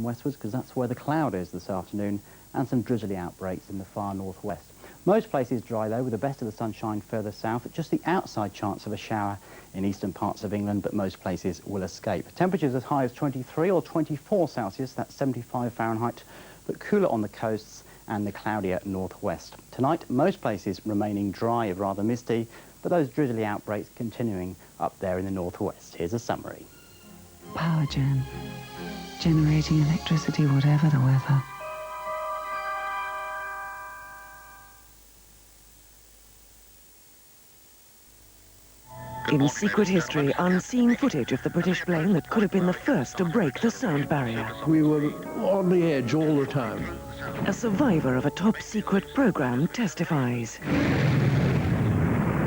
and westwards, because that's where the cloud is this afternoon, and some drizzly outbreaks in the far northwest. Most places dry, though, with the best of the sunshine further south. Just the outside chance of a shower in eastern parts of England, but most places will escape. Temperatures as high as 23 or 24 Celsius, that's 75 Fahrenheit, but cooler on the coasts and the cloudier northwest. Tonight, most places remaining dry or rather misty, but those drizzly outbreaks continuing up there in the northwest. Here's a summary. Power gen. Generating electricity whatever the weather. In secret history, unseen footage of the British plane that could have been the first to break the sound barrier. We were on the edge all the time. A survivor of a top-secret program testifies.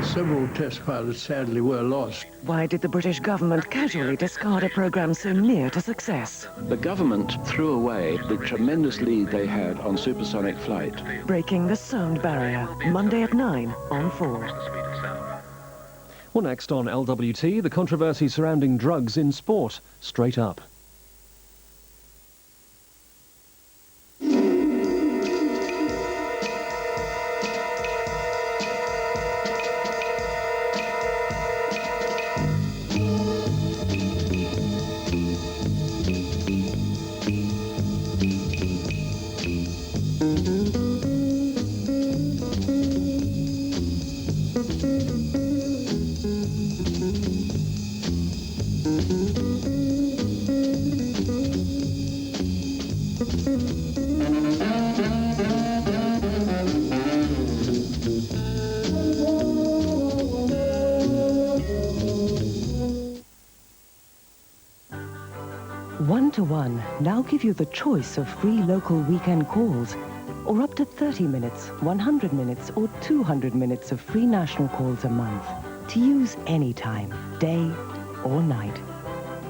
Several test pilots sadly were lost. Why did the British government casually discard a program so near to success? The government threw away the tremendous lead they had on supersonic flight. Breaking the sound barrier, Monday at 9 on 4. Well, next on LWT, the controversy surrounding drugs in sport. Straight up. One now give you the choice of free local weekend calls, or up to 30 minutes, 100 minutes, or 200 minutes of free national calls a month to use anytime, day or night.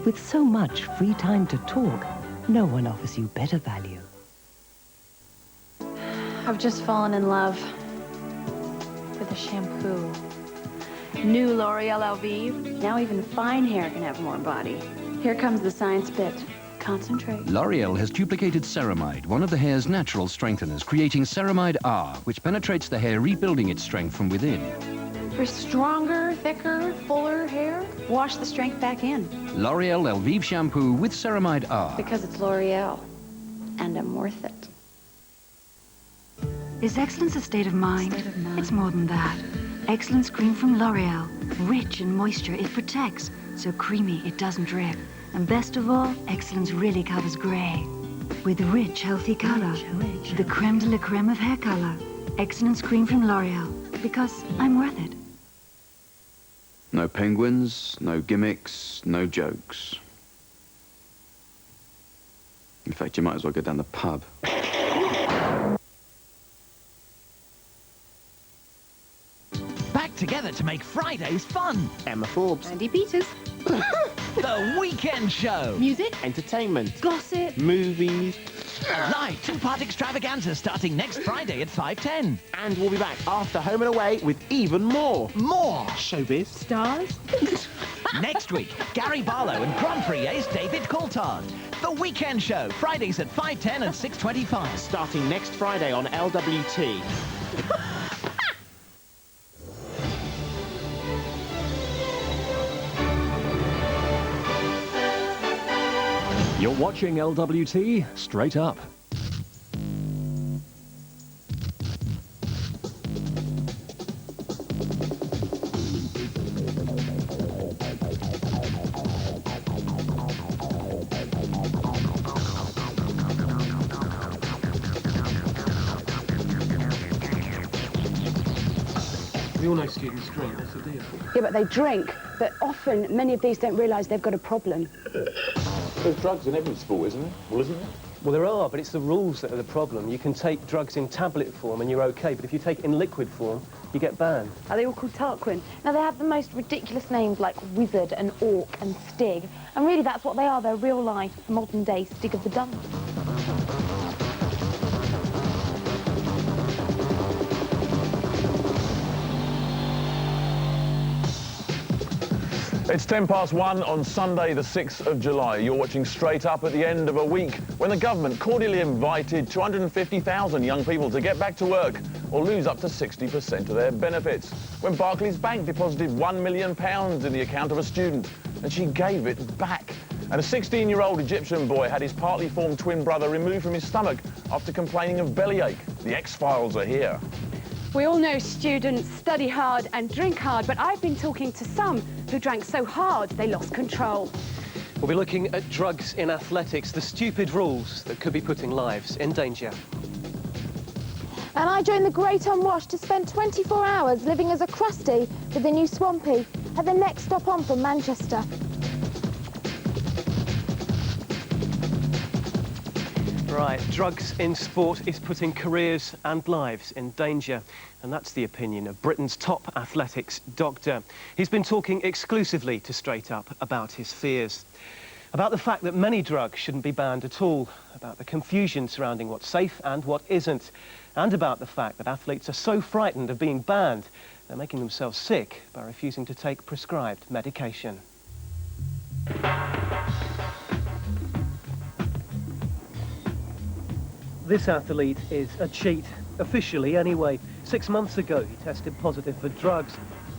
With so much free time to talk, no one offers you better value. I've just fallen in love with a shampoo. New L'Oreal Elvive. Now even fine hair can have more body. Here comes the science bit. Concentrate. L'Oreal has duplicated ceramide, one of the hair's natural strengtheners, creating ceramide R, which penetrates the hair, rebuilding its strength from within. For stronger, thicker, fuller hair, wash the strength back in. L'Oreal Elvive shampoo with ceramide R. Because it's L'Oreal, and I'm worth it. Is excellence a state of mind? It's more than that. Excellence cream from L'Oreal. Rich in moisture, it protects. So creamy, it doesn't drip. And best of all, excellence really covers grey. With rich, healthy colour. The creme de la creme of hair colour. Excellence cream from L'Oreal. Because I'm worth it. No penguins, no gimmicks, no jokes. In fact, you might as well go down the pub. Back together to make Fridays fun. Emma Forbes. Andy Peters. The Weekend Show. Music. Entertainment. Gossip. Movies. A live two-part extravaganza starting next Friday at 5:10. And we'll be back after Home and Away with even more. More. Showbiz. Stars. Next week, Gary Barlow and Grand Prix ace David Coulthard. The Weekend Show, Fridays at 5:10 and 6:25. Starting next Friday on LWT. You're watching LWT Straight Up. We all know students drink, that's the deal. Yeah, but they drink. But often, many of these don't realise they've got a problem. There's drugs in every sport, isn't there? Well, isn't there? Well, there are, but it's the rules that are the problem. You can take drugs in tablet form and you're okay, but if you take it in liquid form, you get banned. Are they all called Tarquin? Now, they have the most ridiculous names like Wizard and Orc and Stig. And really, that's what they are. They're real-life, modern-day Stig of the Dump. It's 1:10 on Sunday, the 6th of July. You're watching Straight Up at the end of a week when the government cordially invited 250,000 young people to get back to work or lose up to 60% of their benefits. When Barclays Bank deposited £1 million in the account of a student and she gave it back. And a 16-year-old Egyptian boy had his partly formed twin brother removed from his stomach after complaining of bellyache. The X-Files are here. We all know students study hard and drink hard, but I've been talking to some who drank so hard they lost control. We'll be looking at drugs in athletics, the stupid rules that could be putting lives in danger. And I joined the Great Unwashed to spend 24 hours living as a crusty with the new Swampy at the next stop on from Manchester. Right, drugs in sport is putting careers and lives in danger. And that's the opinion of Britain's top athletics doctor. He's been talking exclusively to Straight Up about his fears. About the fact that many drugs shouldn't be banned at all. About the confusion surrounding what's safe and what isn't. And about the fact that athletes are so frightened of being banned, they're making themselves sick by refusing to take prescribed medication. This athlete is a cheat, officially anyway. 6 months ago, he tested positive for drugs.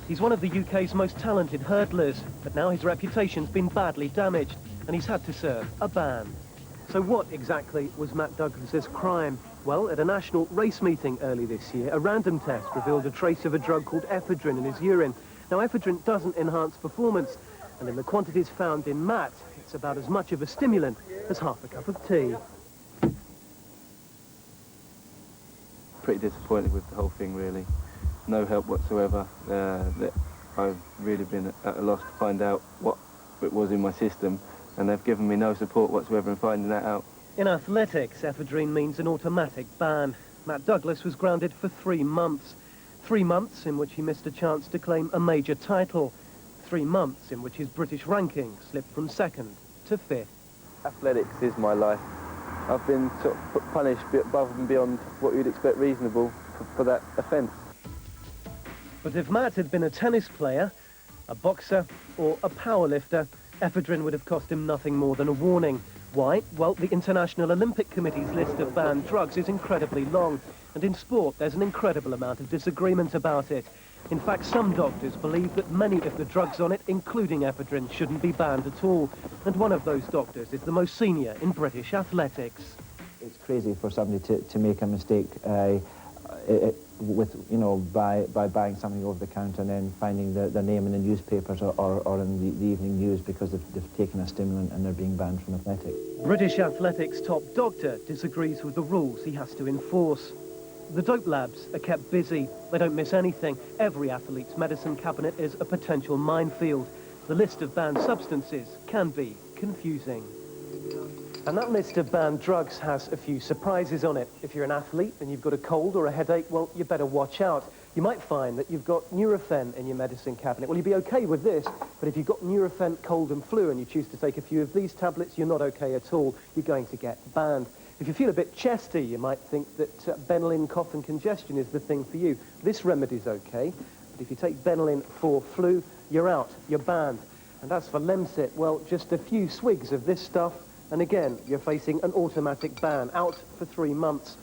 He's one of the UK's most talented hurdlers, but now his reputation's been badly damaged, and he's had to serve a ban. So what exactly was Matt Douglas's crime? Well, at a national race meeting early this year, a random test revealed a trace of a drug called ephedrine in his urine. Now, ephedrine doesn't enhance performance, and in the quantities found in Matt, it's about as much of a stimulant as half a cup of tea. Pretty disappointed with the whole thing, really. No help whatsoever. That I've really been at a loss to find out what it was in my system, and they've given me no support whatsoever in finding that out. In athletics, ephedrine means an automatic ban. Matt Douglas was grounded for 3 months. 3 months in which he missed a chance to claim a major title. 3 months in which his British ranking slipped from 2nd to 5th. Athletics is my life. I've been sort of punished above and beyond what you'd expect reasonable for that offence. But if Matt had been a tennis player, a boxer or a powerlifter, ephedrine would have cost him nothing more than a warning. Why? Well, the International Olympic Committee's list of banned drugs is incredibly long, and in sport there's an incredible amount of disagreement about it. In fact, some doctors believe that many of the drugs on it, including ephedrine, shouldn't be banned at all. And one of those doctors is the most senior in British athletics. It's crazy for somebody to make a mistake by buying something over the counter and then finding their name in the newspapers or in the evening news because they've taken a stimulant and they're being banned from athletics. British athletics top doctor disagrees with the rules he has to enforce. The dope labs are kept busy. They don't miss anything. Every athlete's medicine cabinet is a potential minefield. The list of banned substances can be confusing. And that list of banned drugs has a few surprises on it. If you're an athlete and you've got a cold or a headache, well, you better watch out. You might find that you've got Nurofen in your medicine cabinet. Well, you'd be okay with this, but if you've got Nurofen, cold and flu, and you choose to take a few of these tablets, you're not okay at all. You're going to get banned. If you feel a bit chesty, you might think that Benylin cough and congestion is the thing for you. This remedy's okay, but if you take Benylin for flu, you're out, you're banned. And as for Lemsip, well, just a few swigs of this stuff, and again, you're facing an automatic ban, out for 3 months.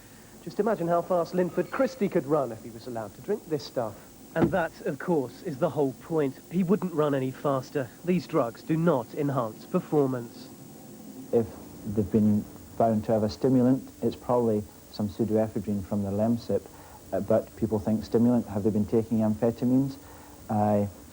Just imagine how fast Linford Christie could run if he was allowed to drink this stuff. And that, of course, is the whole point. He wouldn't run any faster. These drugs do not enhance performance. If they've been found to have a stimulant, it's probably some pseudoephedrine from the Lemsip, but people think stimulant. Have they been taking amphetamines?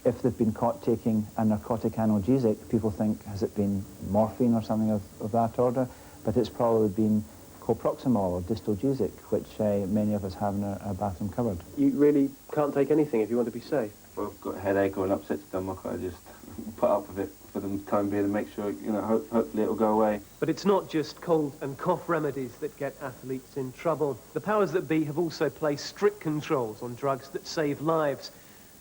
If they've been caught taking a narcotic analgesic, people think, has it been morphine or something of that order? But it's probably been coproximol or distogesic, which many of us have in our bathroom cupboard. You really can't take anything if you want to be safe? If I've got a headache or an upset stomach, I just put up with it for the time being and make sure, hopefully it'll go away. But it's not just cold and cough remedies that get athletes in trouble. The powers that be have also placed strict controls on drugs that save lives,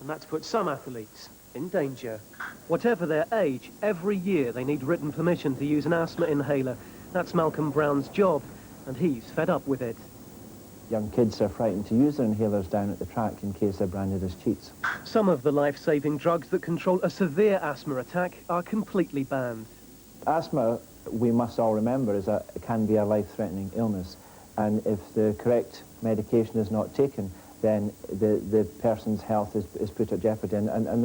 and that's put some athletes in danger. Whatever their age, every year they need written permission to use an asthma inhaler. That's Malcolm Brown's job, and he's fed up with it. young kids are frightened to use their inhalers down at the track in case they're branded as cheats. Some of the life-saving drugs that control a severe asthma attack are completely banned. Asthma, we must all remember, can be a life-threatening illness, and if the correct medication is not taken, then the person's health is put at jeopardy, and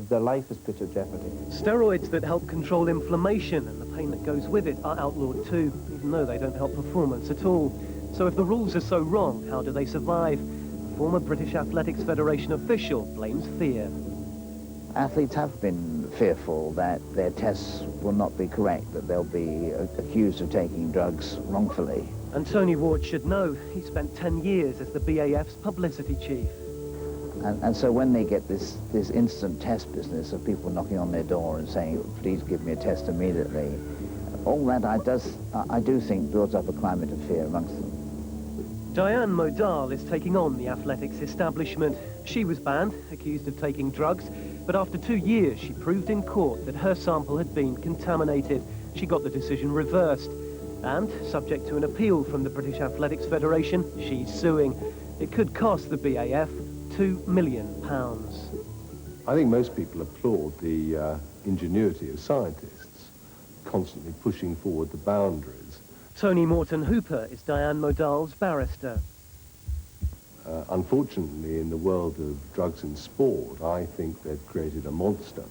their life is put at jeopardy. Steroids that help control inflammation and the pain that goes with it are outlawed too, even though they don't help performance at all. So if the rules are so wrong, how do they survive? A former British Athletics Federation official blames fear. Athletes have been fearful that their tests will not be correct, that they'll be accused of taking drugs wrongfully. And Tony Ward should know. He spent 10 years as the BAF's publicity chief. And so when they get this instant test business of people knocking on their door and saying, please give me a test immediately, all that I do think builds up a climate of fear amongst them. Diane Modal is taking on the athletics establishment. She was banned, accused of taking drugs, but after 2 years she proved in court that her sample had been contaminated. She got the decision reversed. And, subject to an appeal from the British Athletics Federation, she's suing. It could cost the BAF £2 million. I think most people applaud the ingenuity of scientists, constantly pushing forward the boundaries. Tony Morton-Hooper is Diane Modal's barrister. Unfortunately, in the world of drugs and sport, I think they've created a monster.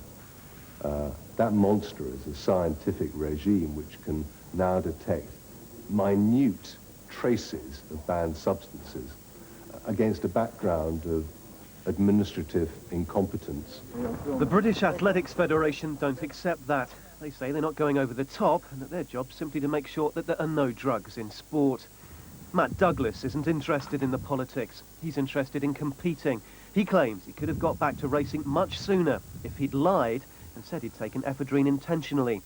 That monster is a scientific regime which can now detect minute traces of banned substances against a background of administrative incompetence. The British Athletics Federation don't accept that. They say they're not going over the top and that their job's simply to make sure that there are no drugs in sport. Matt Douglas isn't interested in the politics. He's interested in competing. He claims he could have got back to racing much sooner if he'd lied and said he'd taken ephedrine intentionally.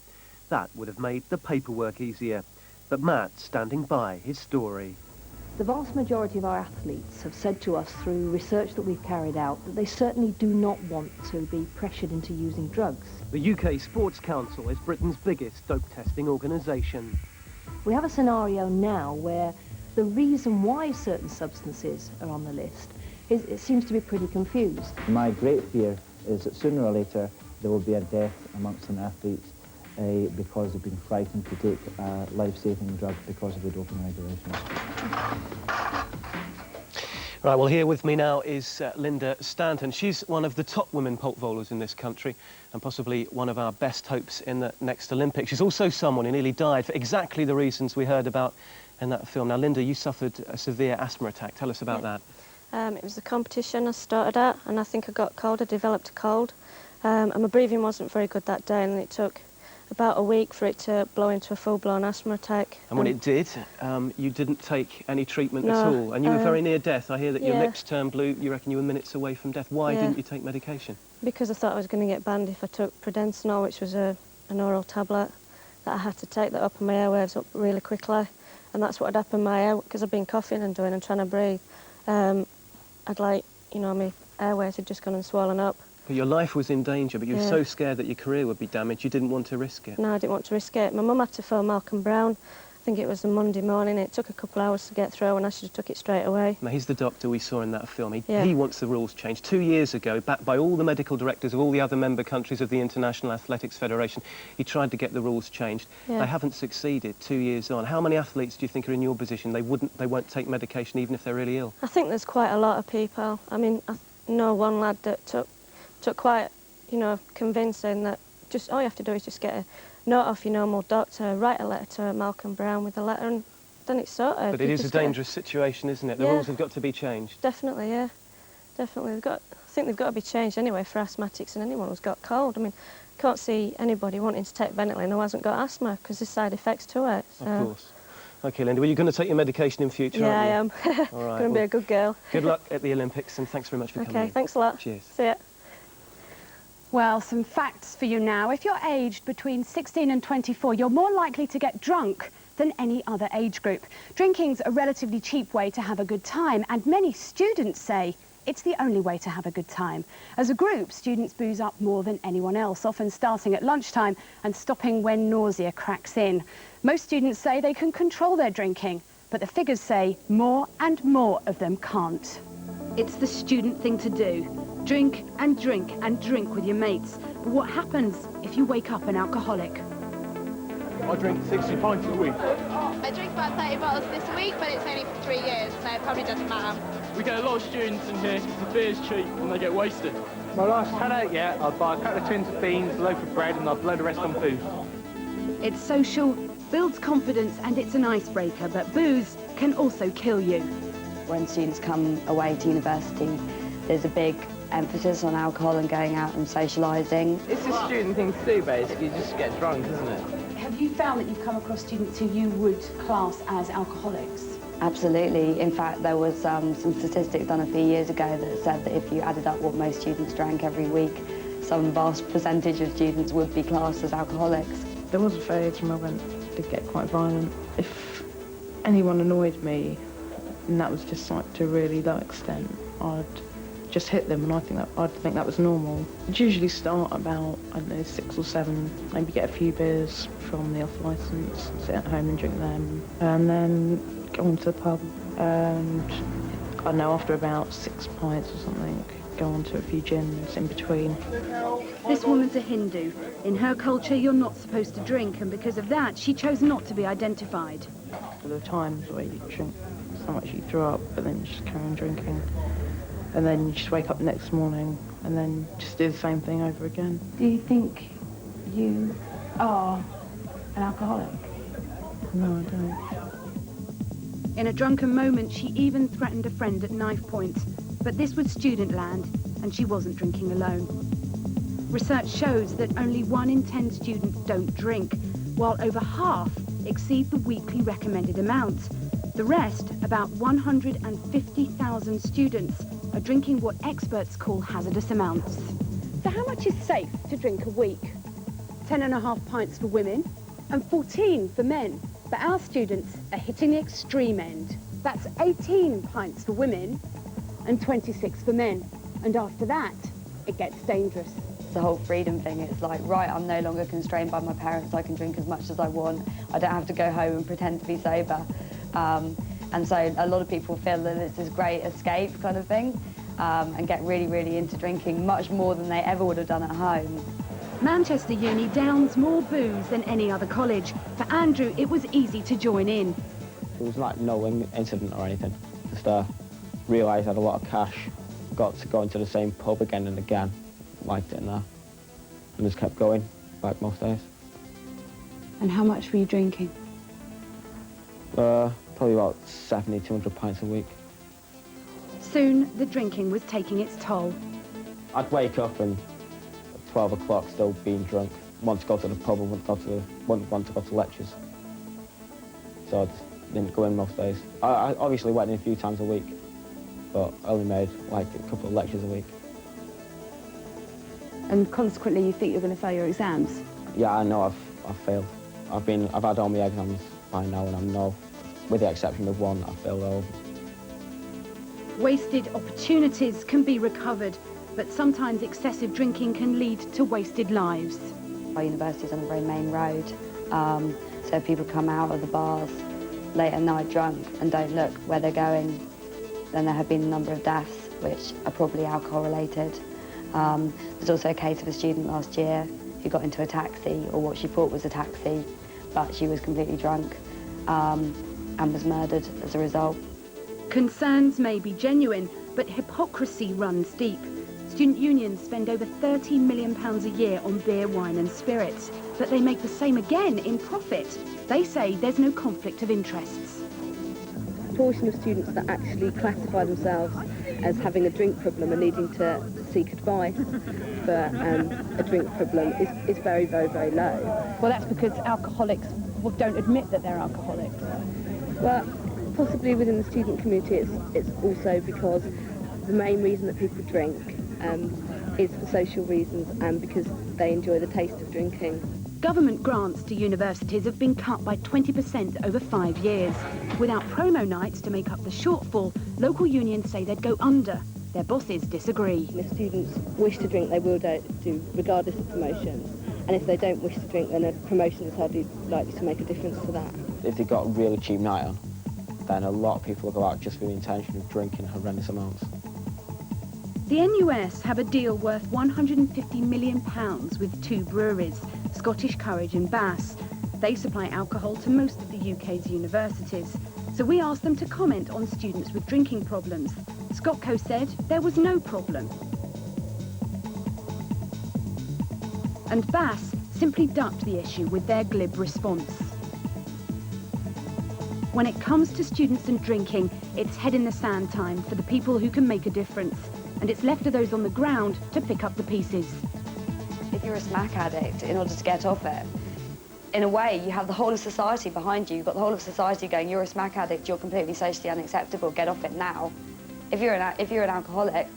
That would have made the paperwork easier. But Matt's standing by his story. The vast majority of our athletes have said to us through research that we've carried out that they certainly do not want to be pressured into using drugs. The UK Sports Council is Britain's biggest dope testing organisation. We have a scenario now where the reason why certain substances are on the list it seems to be pretty confused. My great fear is that sooner or later there will be a death amongst some athletes because they've been frightened to take life-saving drugs because of the doping regulations. Right, well, here with me now is Linda Stanton. She's one of the top women pole vaulters in this country and possibly one of our best hopes in the next Olympics. She's also someone who nearly died for exactly the reasons we heard about in that film. Now, Linda, you suffered a severe asthma attack. Tell us about that. It was a competition I started at, and I think I got cold. I developed a cold, and my breathing wasn't very good that day, and it took about a week for it to blow into a full-blown asthma attack. And when it did, you didn't take any treatment at all, and you were very near death. I hear that your lips turned blue. You reckon you were minutes away from death. Why didn't you take medication? Because I thought I was going to get banned if I took Prudensinol, which was an oral tablet that I had to take that opened my airwaves up really quickly, and that's what had happened my air, because I've been coughing and doing and trying to breathe. I'd my airways had just gone and swollen up. But your life was in danger, but you were so scared that your career would be damaged, you didn't want to risk it. No, I didn't want to risk it. My mum had to phone Malcolm Brown. I think it was a Monday morning. It took a couple of hours to get through, and I should have took it straight away. Now, he's the doctor we saw in that film. He wants the rules changed. 2 years ago, backed by all the medical directors of all the other member countries of the International Athletics Federation, he tried to get the rules changed. They haven't succeeded 2 years on. How many athletes do you think are in your position? They won't take medication even if they're really ill? I think there's quite a lot of people. I mean, I know one lad that took quite, convincing that just all you have to do is just get a note off your normal doctor, write a letter to Malcolm Brown with a letter, and then it's sorted. But it is a dangerous situation, isn't it? The rules have got to be changed. Definitely, yeah. Definitely. I think they've got to be changed anyway for asthmatics and anyone who's got cold. I mean, I can't see anybody wanting to take Ventolin who hasn't got asthma, because there's side effects to it. So. Of course. OK, Linda, well, you're going to take your medication in future, yeah, aren't you? I am. All right. Going to be a good girl. Good luck at the Olympics, and thanks very much for coming in. OK, thanks a lot. Cheers. See ya. Well, some facts for you now. If you're aged between 16 and 24, you're more likely to get drunk than any other age group. Drinking's a relatively cheap way to have a good time, and many students say it's the only way to have a good time. As a group, students booze up more than anyone else, often starting at lunchtime and stopping when nausea cracks in. Most students say they can control their drinking, but the figures say more and more of them can't. It's the student thing to do. Drink and drink and drink with your mates. But what happens if you wake up an alcoholic? I drink 60 pints a week. I drink about 30 bottles this week, but it's only for 3 years, so it probably doesn't matter. We get a lot of students in here because the beer's cheap and they get wasted. My last tenner, yeah, I'd buy a couple of tins of beans, a loaf of bread, and I'd blow the rest on booze. It's social, builds confidence, and it's an icebreaker, but booze can also kill you. When students come away to university, there's a big emphasis on alcohol and going out and socialising. It's a student thing to do, basically. You just get drunk, isn't it? Have you found that you've come across students who you would class as alcoholics? Absolutely. In fact, there was some statistics done a few years ago that said that if you added up what most students drank every week, some vast percentage of students would be classed as alcoholics. There was a phase when I did get quite violent. If anyone annoyed me, and that was just like to a really low extent, I'd just hit them, and I'd think that was normal. I'd usually start about, I don't know, 6 or 7, maybe get a few beers from the off licence, sit at home and drink them, and then go on to the pub, and I don't know, after about 6 pints or something, go on to a few gins in between. This woman's a Hindu. In her culture, you're not supposed to drink, and because of that, she chose not to be identified. There are times where you drink so much you throw up, but then you just carry on drinking. And then you just wake up the next morning and then just do the same thing over again. Do you think you are an alcoholic? No, I don't. In a drunken moment, she even threatened a friend at knife point. But this was student land, and she wasn't drinking alone. Research shows that only 1 in 10 students don't drink, while over half exceed the weekly recommended amount. The rest, about 150,000 students, are drinking what experts call hazardous amounts. So how much is safe to drink a week? 10.5 pints for women and 14 for men. But our students are hitting the extreme end. That's 18 pints for women and 26 for men. And after that, it gets dangerous. It's the whole freedom thing. It's like, right, I'm no longer constrained by my parents. I can drink as much as I want. I don't have to go home and pretend to be sober. And so a lot of people feel that it's this great escape kind of thing and get really, really into drinking much more than they ever would have done at home. Manchester Uni downs more booze than any other college. For Andrew, it was easy to join in. It was like no incident or anything. Just realised I had a lot of cash, got to go into the same pub again and again, liked it in there, and just kept going, like most days. And how much were you drinking? Probably about 70, 200 pints a week. Soon, the drinking was taking its toll. I'd wake up and at 12 o'clock still being drunk, want to go to the pub and wouldn't want to go to lectures. So I didn't go in most days. I obviously went in a few times a week, but I only made like a couple of lectures a week. And consequently, you think you're going to fail your exams? Yeah, I know I've failed. I've had all my exams by now, and I know, with the exception of one, I failed all. Wasted opportunities can be recovered, but sometimes excessive drinking can lead to wasted lives. Our university's on a very main road, so people come out of the bars late at night drunk and don't look where they're going. Then there have been a number of deaths, which are probably alcohol-related. There's also a case of a student last year who got into a taxi, or what she thought was a taxi, but she was completely drunk and was murdered as a result. Concerns may be genuine, but hypocrisy runs deep. Student unions spend over £30 million a year on beer, wine and spirits, but they make the same again in profit. They say there's no conflict of interests. The proportion of students that actually classify themselves as having a drink problem and needing to seek advice for a drink problem is very, very, very low. Well, that's because alcoholics don't admit that they're alcoholics. Well, possibly within the student community, it's also because the main reason that people drink is for social reasons and because they enjoy the taste of drinking. Government grants to universities have been cut by 20% over 5 years. Without promo nights to make up the shortfall, local unions say they'd go under. Their bosses disagree. If students wish to drink, they will do, regardless of promotions. And if they don't wish to drink, then a promotion is hardly likely to make a difference to that. If they got a really cheap night on, then a lot of people go out just with the intention of drinking horrendous amounts. The NUS have a deal worth £150 million with two breweries, Scottish Courage and Bass. They supply alcohol to most of the UK's universities. So we asked them to comment on students with drinking problems. Scotco said there was no problem. And Bass simply ducked the issue with their glib response. When it comes to students and drinking, it's head in the sand time for the people who can make a difference. And it's left to those on the ground to pick up the pieces. If you're a smack addict, in order to get off it, in a way, you have the whole of society behind you. You've got the whole of society going, you're a smack addict, you're completely socially unacceptable, get off it now. If you're an alcoholic,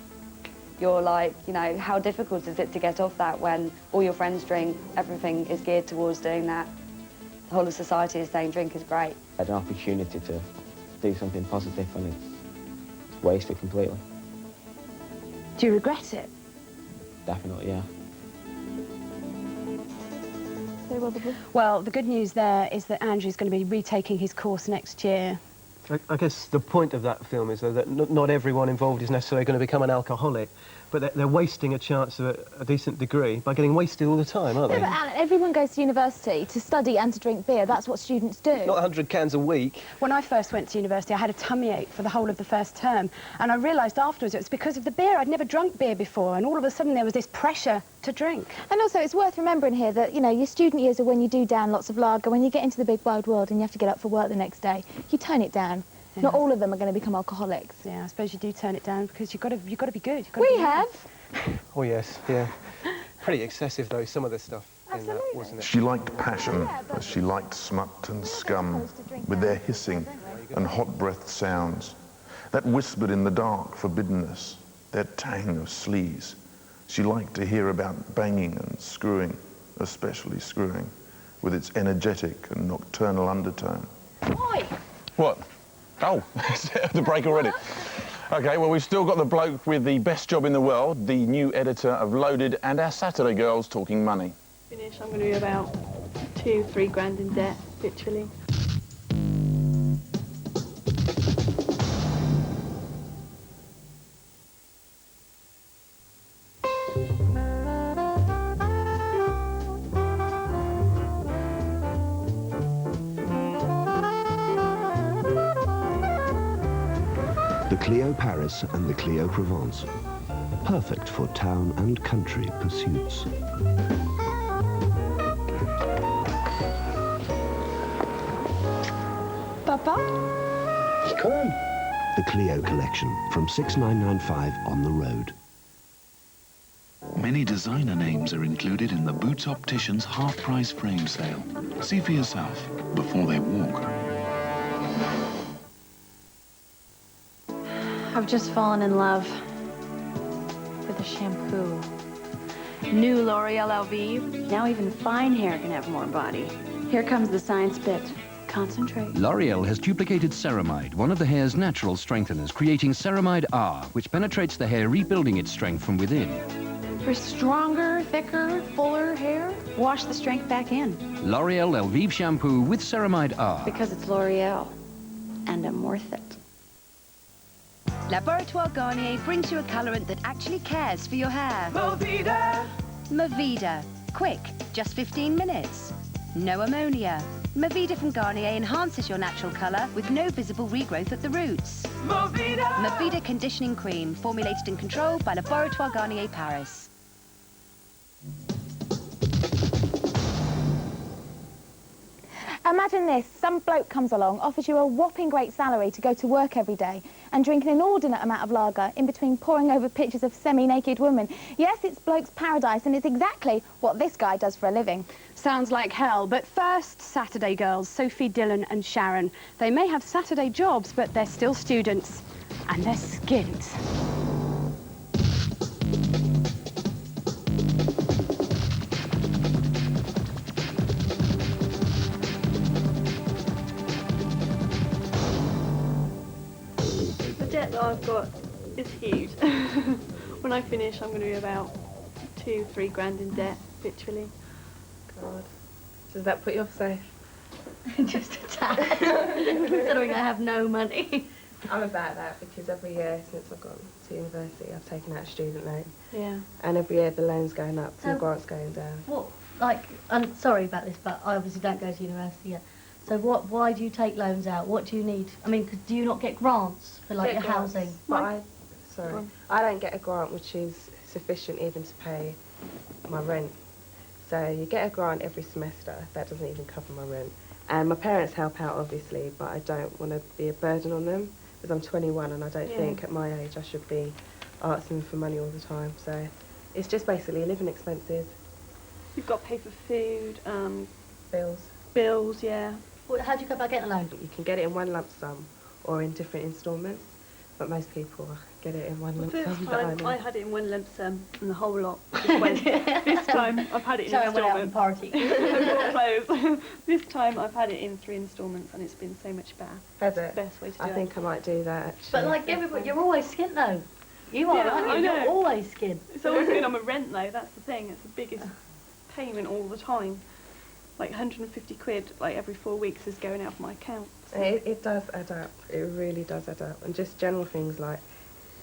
you're like, you know, how difficult is it to get off that when all your friends drink, everything is geared towards doing that. The whole of society is saying drink is great. I had an opportunity to do something positive and it's wasted completely. Do you regret it? Definitely, yeah. Well, the good news there is that Andrew's going to be retaking his course next year. I guess the point of that film is, though, that not everyone involved is necessarily going to become an alcoholic, but they're wasting a chance of a decent degree by getting wasted all the time, aren't they? Yeah, but Alan, everyone goes to university to study and to drink beer. That's what students do. Not 100 cans a week. When I first went to university, I had a tummy ache for the whole of the first term, and I realised afterwards it was because of the beer. I'd never drunk beer before, and all of a sudden there was this pressure to drink. And also, it's worth remembering here that, you know, your student years are when you do down lots of lager. When you get into the big wide world and you have to get up for work the next day, you tone it down. Yeah. Not all of them are going to become alcoholics. Yeah, I suppose you do turn it down because you've got to be good. We have. Oh, yes, yeah. Pretty excessive, though, some of the stuff in that, wasn't it? She liked passion, as she liked smut and scum, with their hissing and hot-breathed sounds, that whispered in the dark forbiddenness, their tang of sleaze. She liked to hear about banging and screwing, especially screwing, with its energetic and nocturnal undertone. Oi! What? Oh, the break already. OK, well, we've still got the bloke with the best job in the world, the new editor of Loaded, and our Saturday girls talking money. Finish, I'm going to be about 2-3 grand in debt, literally. The Clio Paris and the Clio Provence. Perfect for town and country pursuits. Papa? Come on. The Clio Collection from 6995 on the road. Many designer names are included in the Boots Opticians half-price frame sale. See for yourself before they walk. I've just fallen in love with a shampoo. New L'Oreal Elvive. Now even fine hair can have more body. Here comes the science bit. Concentrate. L'Oreal has duplicated ceramide, one of the hair's natural strengtheners, creating ceramide R, which penetrates the hair, rebuilding its strength from within. For stronger, thicker, fuller hair, wash the strength back in. L'Oreal Elvive shampoo with ceramide R. Because it's L'Oreal, and I'm worth it. Laboratoire Garnier brings you a colorant that actually cares for your hair. Movida! Movida. Quick, just 15 minutes. No ammonia. Movida from Garnier enhances your natural color with no visible regrowth at the roots. Movida! Movida Conditioning Cream, formulated and controlled by Laboratoire Garnier Paris. Imagine this, some bloke comes along, offers you a whopping great salary to go to work every day and drink an inordinate amount of lager in between poring over pictures of semi-naked women. Yes, it's bloke's paradise, and it's exactly what this guy does for a living. Sounds like hell, but first, Saturday girls, Sophie, Dylan and Sharon. They may have Saturday jobs, but they're still students, and they're skint. That I've got is huge. When I finish, I'm going to be about 2-3 grand in debt, literally. God. Does that put you off safe? Just a tad. considering I have no money. I'm about that because every year since I've gone to university, I've taken out a student loan. Yeah. And every year the loan's going up, So the grant's going down. What, like, I'm sorry about this, but I obviously don't go to university yet. So why do you take loans out? What do you need? I mean, do you not get grants for, like, your housing? But I don't get a grant which is sufficient even to pay my rent. So you get a grant every semester, that doesn't even cover my rent. And my parents help out, obviously, but I don't want to be a burden on them because I'm 21 and I don't think at my age I should be asking for money all the time. So it's just basically living expenses. You've got to pay for food, bills, yeah. Well, how do you go about getting a loan? You can get it in one lump sum or in different instalments, but most people get it in one lump sum. First time I had it in one lump sum and the whole lot just went. This time I've had it in instalments. Party. This time I've had it in 3 instalments and it's been so much better. Has It's it? the best way to do it. I think I might do that actually. But like everybody, you're always skint though. You are, Yeah, aren't you? I know. You're always skint. It's always been on my rent though, that's the thing. It's the biggest payment all the time. Like 150 quid like every 4 weeks is going out of my account. So. It does add up. It really does add up. And just general things like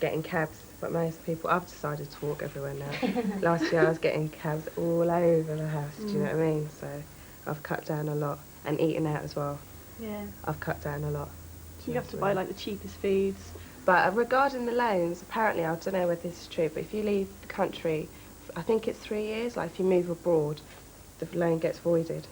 getting cabs. But most people, I've decided to walk everywhere now. Last year I was getting cabs all over the house, do you know what I mean? So I've cut down a lot. And eating out as well. Yeah. I've cut down a lot. You have to buy like the cheapest foods. But regarding the loans, apparently, I don't know whether this is true, but if you leave the country, I think it's 3 years, like if you move abroad, the loan gets voided.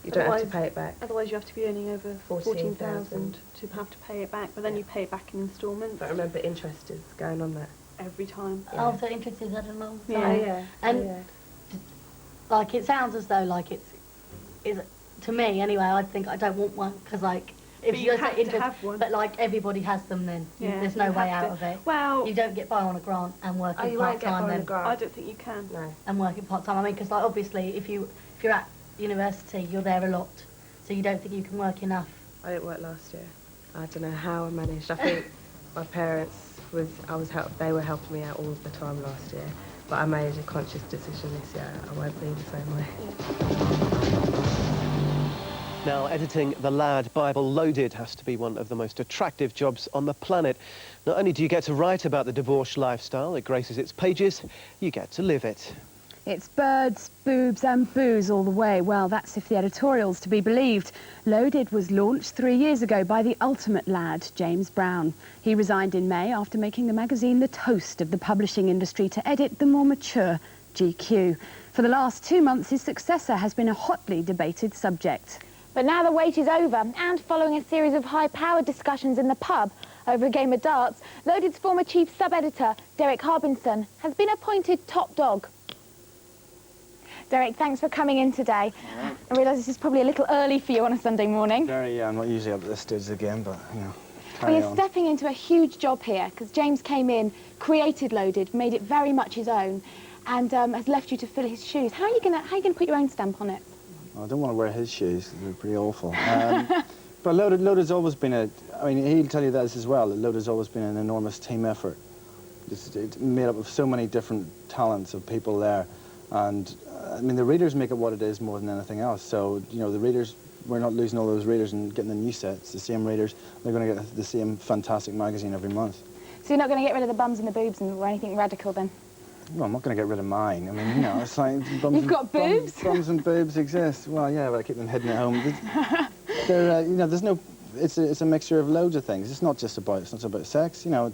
You don't have to pay it back. Otherwise you have to be earning over 14,000 to have to pay it back, but then you pay it back in instalments. But remember, interest is going on that. Every time. Yeah. Oh, so interest is at a long time. Yeah. And like it sounds as though like is to me anyway. I think I don't want one because like if you you're have interest, to have one. but like everybody has them then. Yeah, There's no you way have out to. of it. Well, you don't get by on a grant and working you won't part get by time on a then. grant. I don't think you can. No. And working part time. I mean, because like obviously if you're at university, you're there a lot, so you don't think you can work enough. I didn't work last year. I don't know how I managed. I think my parents they were helping me out all the time last year, but I made a conscious decision this year. I won't be the same way. Now, editing The Lad Bible Loaded has to be one of the most attractive jobs on the planet. Not only do you get to write about the divorced lifestyle that graces its pages, you get to live it. It's birds, boobs and booze all the way. Well, that's if the editorial's to be believed. Loaded was launched 3 years ago by the ultimate lad, James Brown. He resigned in May after making the magazine the toast of the publishing industry to edit the more mature GQ. For the last 2 months, his successor has been a hotly debated subject. But now the wait is over, and following a series of high-powered discussions in the pub over a game of darts, Loaded's former chief sub-editor, Derek Harbinson, has been appointed top dog. Derek, thanks for coming in today. I realise this is probably a little early for you on a Sunday morning. Yeah, I'm not usually up at this stage again, but, you know, Well, you're stepping into a huge job here, because James came in, created Loaded, made it very much his own, and has left you to fill his shoes. How are you gonna put your own stamp on it? I don't want to wear his shoes, they're pretty awful. But Loaded's always been I mean, he'll tell you that as well, that Loaded's always been an enormous team effort. It's made up of so many different talents of people there. And, I mean, the readers make it what it is more than anything else. So, you know, the readers, we're not losing all those readers and getting the new sets. The same readers, they're going to get the same fantastic magazine every month. So you're not going to get rid of the bums and the boobs or anything radical then? Well, I'm not going to get rid of mine. I mean, you know, it's like... Bums You've got boobs? Bums and boobs exist. Well, yeah, but I keep them hidden at home. They're, you know, there's no... It's a mixture of loads of things. It's not just about sex, you know,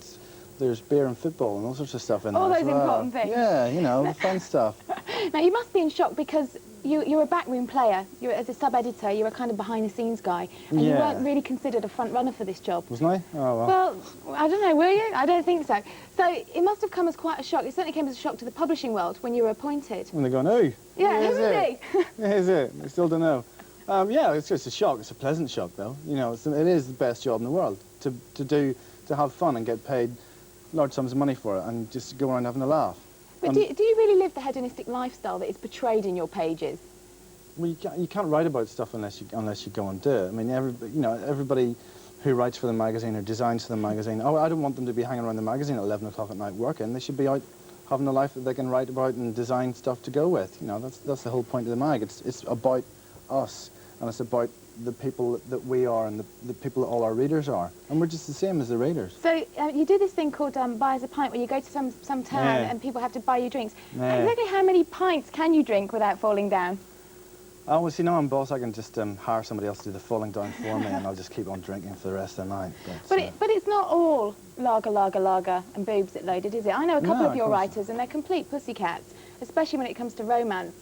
there's beer and football and all sorts of stuff in there. All those important things. Yeah, you know, the fun stuff. Now, you must be in shock because you're a backroom player. As a sub-editor, you're a kind of behind-the-scenes guy, and you weren't really considered a front-runner for this job. Wasn't I? Oh, well. Well, I don't know, were you? I don't think so. So it must have come as quite a shock. It certainly came as a shock to the publishing world when you were appointed. When they're going, hey, yeah, who is he? Here's it. I still don't know. Yeah, it's just a shock. It's a pleasant shock, though. You know, it is the best job in the world to have fun and get paid large sums of money for it and just go around having a laugh. But do you really live the hedonistic lifestyle that is portrayed in your pages? Well, you can't write about stuff unless you go and do it. I mean, everybody who writes for the magazine or designs for the magazine, I don't want them to be hanging around the magazine at 11 o'clock at night working. They should be out having a life that they can write about and design stuff to go with. You know, that's the whole point of the mag. It's about us, and it's about the people that we are and the people that all our readers are. And we're just the same as the readers. So you do this thing called buy as a pint, where you go to some town and people have to buy you drinks. Yeah. Exactly how many pints can you drink without falling down? Oh, well, see, now I'm boss, I can just hire somebody else to do the falling down for me, and I'll just keep on drinking for the rest of the night. But it's not all lager, and boobs at Loaded, is it? I know a couple of your writers, and they're complete pussycats, especially when it comes to romance.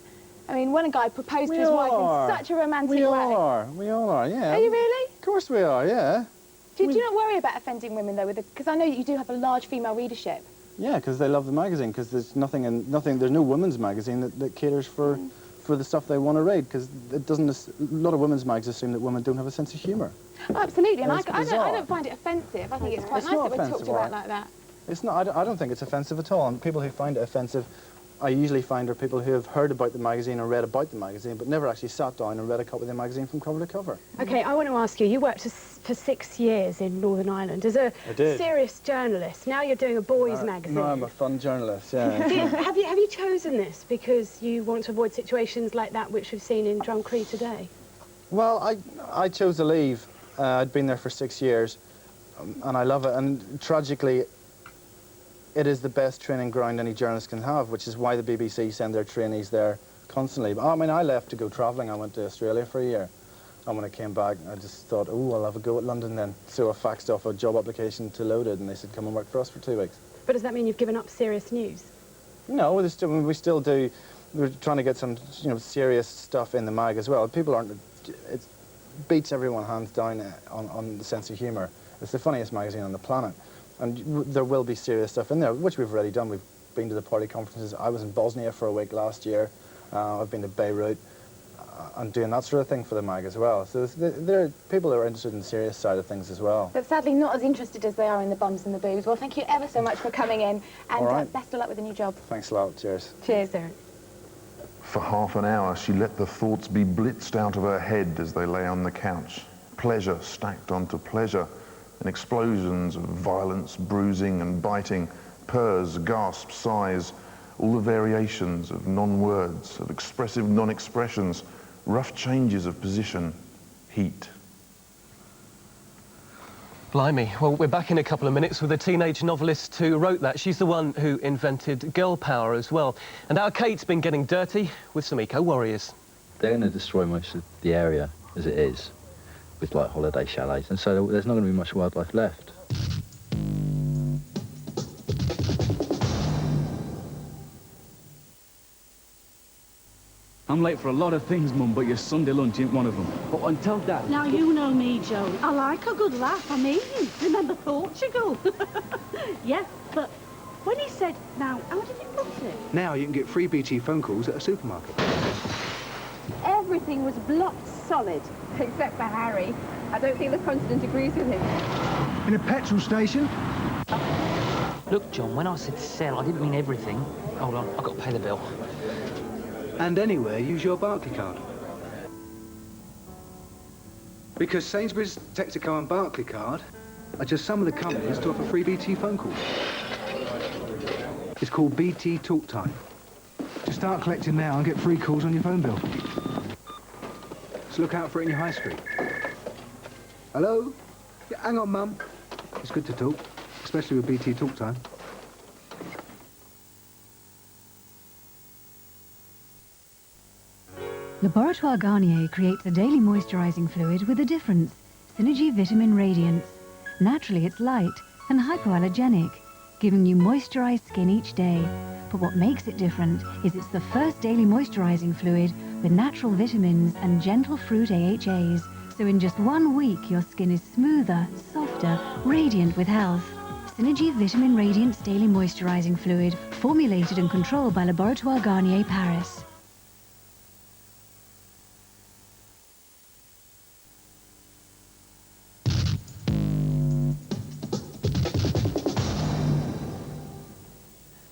I mean, when a guy proposed to his wife in such a romantic way. We all are, yeah. Are you really? Of course we are, yeah. Do you not worry about offending women, though? Because I know you do have a large female readership. Yeah, because they love the magazine, because there's there's no women's magazine that caters for the stuff they want to read, because it doesn't. A lot of women's mags assume that women don't have a sense of humour. Oh, absolutely, and I don't find it offensive. I think it's quite nice that we're talked about like that. It's not. I don't think it's offensive at all. And people who find it offensive, I usually find are people who have heard about the magazine or read about the magazine, but never actually sat down and read a copy of the magazine from cover to cover. Okay, I want to ask you. You worked for 6 years in Northern Ireland as a serious journalist. Now you're doing a boys' magazine. No, I'm a fun journalist. Yeah. Have you chosen this because you want to avoid situations like that which we've seen in Grand Prix today? Well, I chose to leave. I'd been there for 6 years, and I love it. And tragically, it is the best training ground any journalist can have, which is why the BBC send their trainees there constantly. But, I mean, I left to go travelling. I went to Australia for a year. And when I came back, I just thought, oh, I'll have a go at London then. So I faxed off a job application to Loaded, and they said, come and work for us for 2 weeks. But does that mean you've given up serious news? No, we still do. We're trying to get some, serious stuff in the mag as well. People aren't. It beats everyone hands down on the sense of humour. It's the funniest magazine on the planet, and there will be serious stuff in there, which we've already done. We've been to the party conferences. I was in Bosnia for a week last year. I've been to Beirut. And doing that sort of thing for the mag as well. So there are people who are interested in the serious side of things as well. But sadly not as interested as they are in the bums and the boobs. Well, thank you ever so much for coming in, and best of luck with the new job. Thanks a lot. Cheers. Cheers, Derek. For half an hour, she let the thoughts be blitzed out of her head as they lay on the couch. Pleasure stacked onto pleasure, and explosions of violence, bruising and biting, purrs, gasps, sighs, all the variations of non-words, of expressive non-expressions, rough changes of position, heat. Blimey. Well, we're back in a couple of minutes with a teenage novelist who wrote that. She's the one who invented girl power as well. And our Kate's been getting dirty with some eco-warriors. They're going to destroy most of the area as it is, with like holiday chalets, and so there's not going to be much wildlife left. I'm late for a lot of things, Mum, but your Sunday lunch ain't one of them. But until Dad... Now, you know me, Joe. I like a good laugh. I mean, remember Portugal? Yeah, but when he said, now, how did he put it? Now you can get free BT phone calls at a supermarket. Everything was blocked solid, except for Harry. I don't think the President agrees with him. In a petrol station? Look, John, when I said sell, I didn't mean everything. Hold on, I've got to pay the bill. And anywhere, use your Barclay card. Because Sainsbury's, Texaco and Barclay card are just some of the companies to offer free BT phone calls. It's called BT Talk Time. Just start collecting now and get free calls on your phone bill. So look out for it in your high street. Hello? Yeah, hang on, Mum. It's good to talk, especially with BT Talk Time. Laboratoire Garnier creates a daily moisturising fluid with a difference, Synergie Vitamin Radiance. Naturally, it's light and hypoallergenic, giving you moisturised skin each day. But what makes it different is it's the first daily moisturising fluid with natural vitamins and gentle fruit AHAs. So in just 1 week, your skin is smoother, softer, radiant with health. Synergie Vitamin Radiance Daily Moisturising Fluid, formulated and controlled by Laboratoire Garnier, Paris.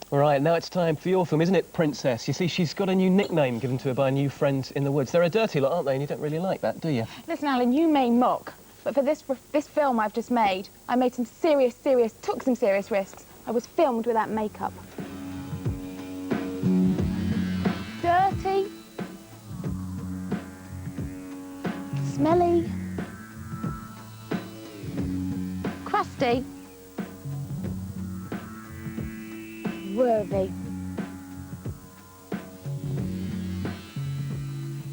All right, now it's time for your film, isn't it, Princess? You see, she's got a new nickname given to her by a new friend in the woods. They're a dirty lot, aren't they? And you don't really like that, do you? Listen, Alan, you may mock, but for this film I've just made, I made some took some serious risks. I was filmed without makeup. Dirty. Smelly. trusty. Worthy.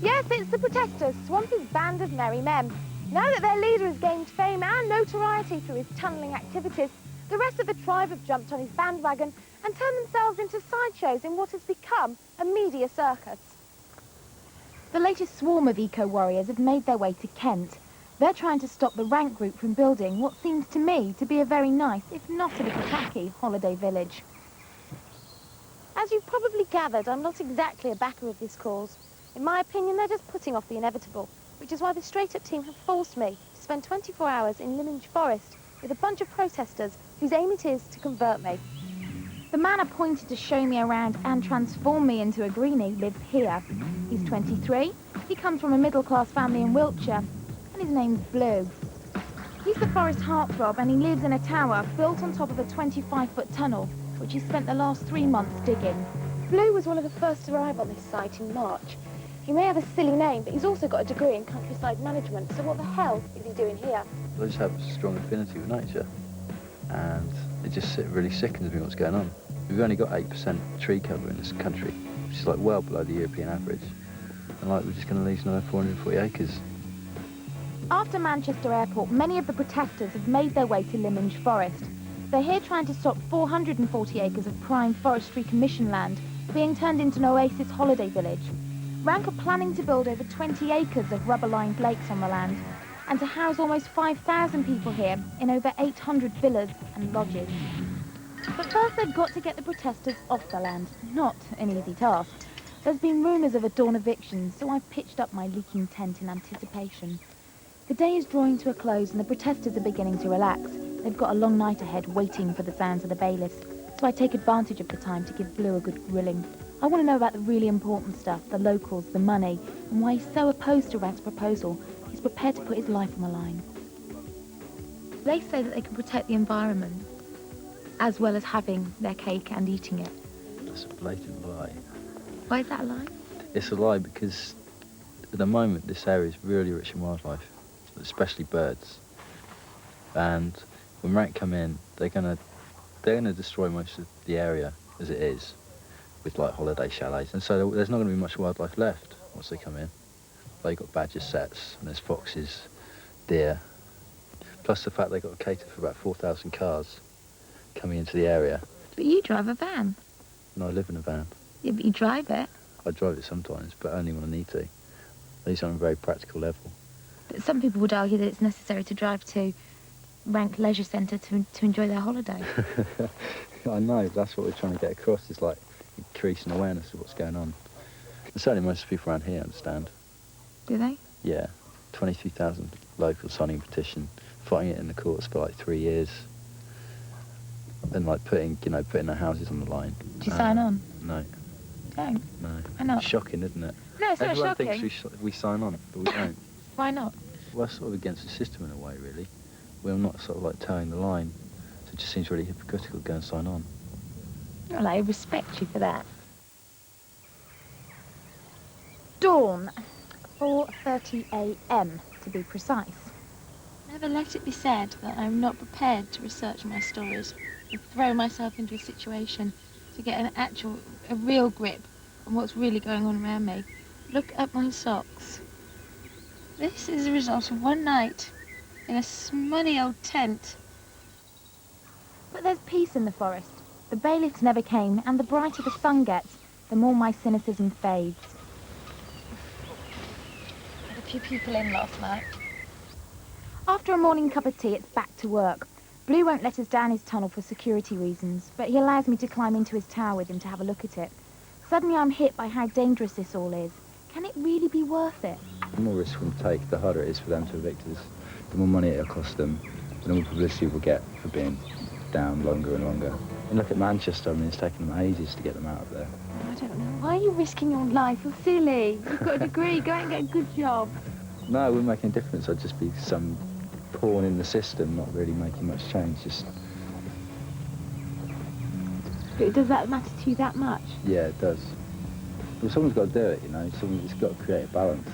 Yes, it's the protesters, Swampy's band of merry men. Now that their leader has gained fame and notoriety through his tunnelling activities, the rest of the tribe have jumped on his bandwagon and turned themselves into sideshows in what has become a media circus. The latest swarm of eco-warriors have made their way to Kent. They're trying to stop the rank group from building what seems to me to be a very nice, if not a little tacky, holiday village. As you've probably gathered, I'm not exactly a backer of this cause. In my opinion, they're just putting off the inevitable, which is why the Straight Up team have forced me to spend 24 hours in Lyminge Forest with a bunch of protesters whose aim it is to convert me. The man appointed to show me around and transform me into a greenie lives here. He's 23, he comes from a middle-class family in Wiltshire, and his name's Blue. He's the forest heartthrob, and he lives in a tower built on top of a 25-foot tunnel, which he spent the last 3 months digging. Blue was one of the first to arrive on this site in March. He may have a silly name, but he's also got a degree in countryside management, so what the hell is he doing here? I just have a strong affinity with nature, and it just really sickens me what's going on. We've only got 8% tree cover in this country, which is like well below the European average, and like we're just going to lose another 440 acres. After Manchester Airport, many of the protesters have made their way to Lyminge Forest. They're here trying to stop 440 acres of prime forestry commission land being turned into an oasis holiday village. Rank are planning to build over 20 acres of rubber-lined lakes on the land and to house almost 5,000 people here in over 800 villas and lodges. But first they've got to get the protesters off the land. Not an easy task. There's been rumours of a dawn eviction, so I've pitched up my leaking tent in anticipation. The day is drawing to a close and the protesters are beginning to relax. They've got a long night ahead waiting for the sounds of the bailiffs, so I take advantage of the time to give Blue a good grilling. I want to know about the really important stuff, the locals, the money, and why he's so opposed to Rank's proposal. He's prepared to put his life on the line. They say that they can protect the environment, as well as having their cake and eating it. That's a blatant lie. Why is that a lie? It's a lie because at the moment this area is really rich in wildlife, especially birds. And when Rank come in, they're gonna destroy most of the area as it is, with like holiday chalets, and so there's not going to be much wildlife left once they come in. They've got badger sets, and there's foxes, deer, plus the fact they've got to cater for about 4,000 cars coming into the area. But you drive a van. And I live in a van. Yeah, but you drive it. I drive it sometimes, but only when I need to. At least on a very practical level. But some people would argue that it's necessary to drive to Rank Leisure Centre to enjoy their holiday. I know, that's what we're trying to get across, is like increasing awareness of what's going on. And certainly most people around here understand. Do they? Yeah, 23,000 locals signing a petition, fighting it in the courts for like 3 years, and like putting their houses on the line. Do you sign on? No. Don't? No. Why not? It's shocking, isn't it? No, it's not Everyone shocking. thinks we sign on, but we don't. Why not? We're sort of against the system in a way, really. We're not sort of like towing the line, so it just seems really hypocritical to go and sign on. Well, I respect you for that. Dawn. 4:30 a.m. to be precise. Never let it be said that I'm not prepared to research my stories and throw myself into a situation to get a real grip on what's really going on around me. Look at my socks. This is a result of one night in a smutty old tent. But there's peace in the forest. The bailiffs never came, and the brighter the sun gets, the more my cynicism fades. Had a few people in last night. After a morning cup of tea, it's back to work. Blue won't let us down his tunnel for security reasons, but he allows me to climb into his tower with him to have a look at it. Suddenly I'm hit by how dangerous this all is. Can it really be worth it? The more risk we take, the harder it is for them to evict us. The more money it'll cost them, the more publicity we'll get for being down longer and longer. And look at Manchester, I mean, it's taken them ages to get them out of there. I don't know. Why are you risking your life? You're silly. You've got a degree. Go out and get a good job. No, it wouldn't make any difference. I'd just be some pawn in the system, not really making much change. Just. But does that matter to you that much? Yeah, it does. Well, someone's got to do it, you know. Someone's got to create a balance.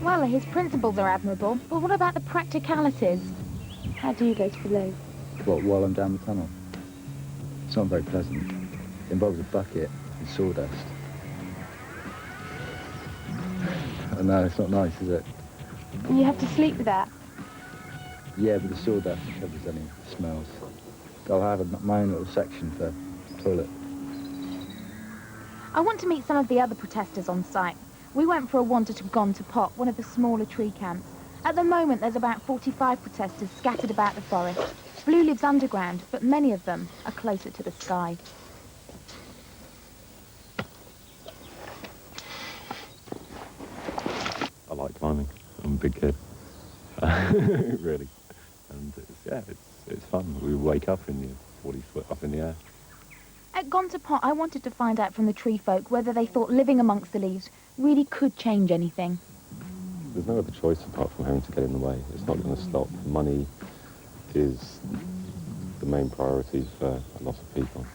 Well, his principles are admirable, but what about the practicalities? How do you go to the loo? What, while I'm down the tunnel? It's not very pleasant. It involves a bucket and sawdust. No, it's not nice, is it? And you have to sleep with that. Yeah, but the sawdust covers any smells. I'll have my own little section for toilet. I want to meet some of the other protesters on site. We went for a wander to Gone to Pot, one of the smaller tree camps. At the moment, there's about 45 protesters scattered about the forest. Blue lives underground, but many of them are closer to the sky. I like climbing. I'm a big kid. Really. And it's fun. We wake up in the 40 foot up in the air. At Gone to Pot, I wanted to find out from the tree folk whether they thought living amongst the leaves really could change anything. There's no other choice apart from having to get in the way. It's not going to stop. Money is the main priority for a lot of people.